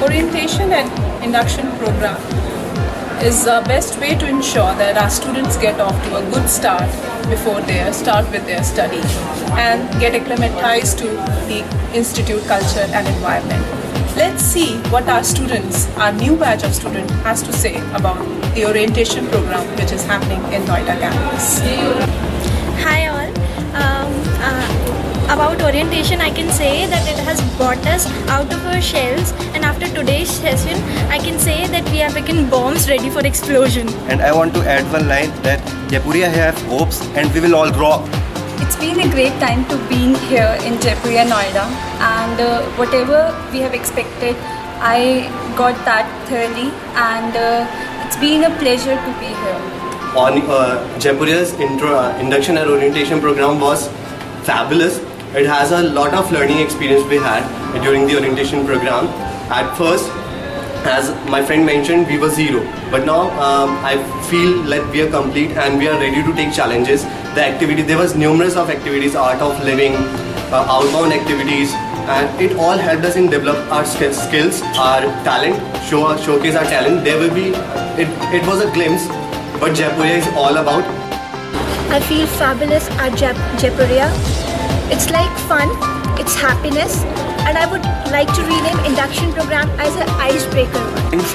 orientation and induction program is the best way to ensure that our students get off to a good start before they start with their studies and get acclimatized to the institute culture and environment. Let's see what our students, our new batch of students, has to say about the orientation program which is happening in Noida campus. Hi all. About orientation, I can say that it has brought us out of our shells, and after today's session I can say that we have become bombs ready for explosion. And I want to add one line that Jaipuria have hopes and we will all grow up. It's been a great time to being here in Jaipuria, Noida, and whatever we have expected, I got that thoroughly, and it's been a pleasure to be here. Jaipuria's induction and orientation program was fabulous. It has a lot of learning experience we had during the orientation program. At first, as my friend mentioned, we were zero, but now I feel like we are complete and we are ready to take challenges. The activity, there was numerous of activities, art of living, outbound activities, and it all helped us in develop our skills, our talent, showcase our talent. There will be, it was a glimpse, but Jaipuria is all about. I feel fabulous at Jaipuria. It's like fun, it's happiness, and I would like to rename induction program as an icebreaker.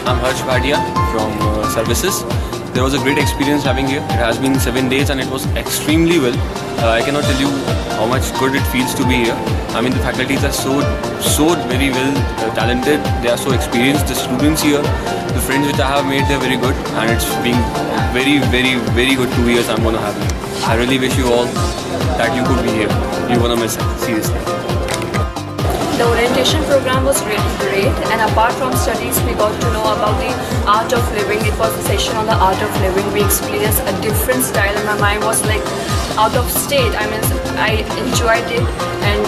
I'm Harsh Bhatia from Services. There was a great experience having here. It has been 7 days and it was extremely well. I cannot tell you how much good it feels to be here. I mean, the faculties are so very well talented. They are so experienced. The students here, the friends which I have made, they're very good, and it's been very good 2 years I'm gonna have here. I really wish you all that you could be here. You're gonna miss it, seriously. The orientation program was really great, and apart from studies we got to know about the art of living. It was a session on the art of living. We experienced a different style and my mind was like out of state. I mean, I enjoyed it, and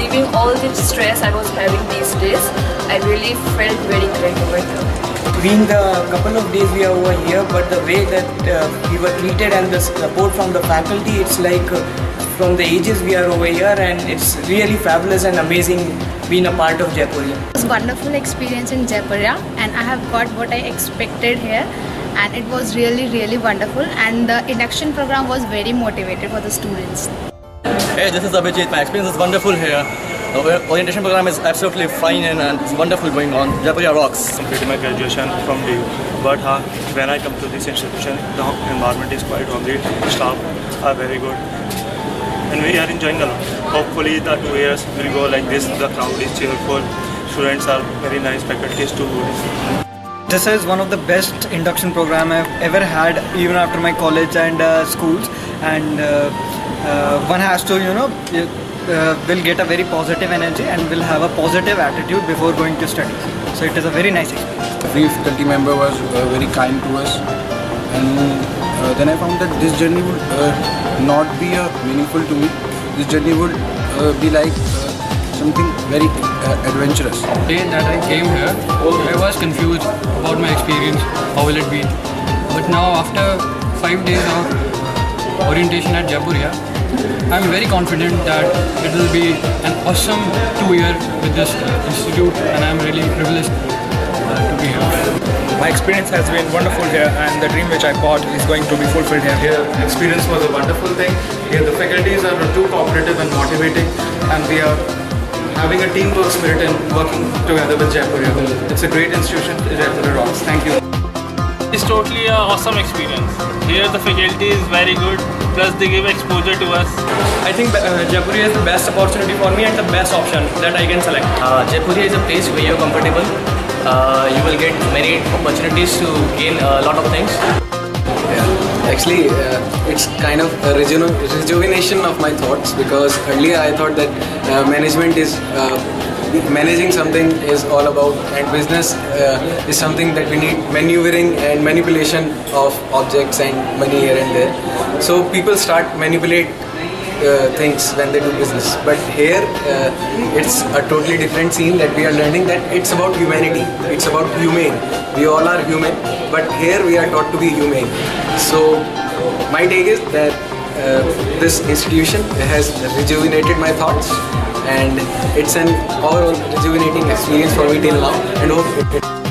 leaving all the stress I was having these days, I really felt very great over here. Being the couple of days we are over here, but the way that we were treated and the support from the faculty, it's like from the ages we are over here, and it's really fabulous and amazing being a part of Jaipuria. It was a wonderful experience in Jaipuria, and I have got what I expected here, and it was really wonderful, and the induction program was very motivated for the students. Hey, this is Abhijit. My experience is wonderful here. The orientation program is absolutely fine and it's wonderful going on. Jaipuria rocks. Completed my graduation from DU, but when I come to this institution, the environment is quite great. Staff are very good, and we are enjoying a lot. Hopefully, the 2 years will go like this. The crowd is cheerful. Students are very nice. Faculty is too good. This is one of the best induction program I've ever had, even after my college and schools. And one has to, will get a very positive energy and will have a positive attitude before going to study. So it is a very nice experience. Every faculty member was very kind to us, and then I found that this journey would not be meaningful to me. This journey would be like something very adventurous. The day that I came here, I was confused about my experience, how will it be. But now after 5 days of orientation at Jaipuria, I'm very confident that it will be an awesome 2 year with this institute, and I'm really privileged to be here. My experience has been wonderful here, and the dream which I bought is going to be fulfilled here. Here, experience was a wonderful thing. Here the faculties are too cooperative and motivating, and we are having a teamwork spirit and working together with Jaipuria. It's a great institution. Jaipuria rocks. Thank you. It's totally an awesome experience. Here the faculty is very good, plus they give exposure to us. I think Jaipuria is the best opportunity for me and the best option that I can select. Jaipuria is a place where you're comfortable. You will get many opportunities to gain a lot of things. Actually, it's kind of a rejuvenation of my thoughts, because earlier I thought that management is managing something is all about, and business is something that we need maneuvering and manipulation of objects and money here and there. So people start manipulate things when they do business. But here it's a totally different scene that we are learning, that it's about humanity, it's about humane. We all are human, but here we are taught to be humane. So my take is that this institution has rejuvenated my thoughts, and it's an overall rejuvenating experience for me till now, and hope it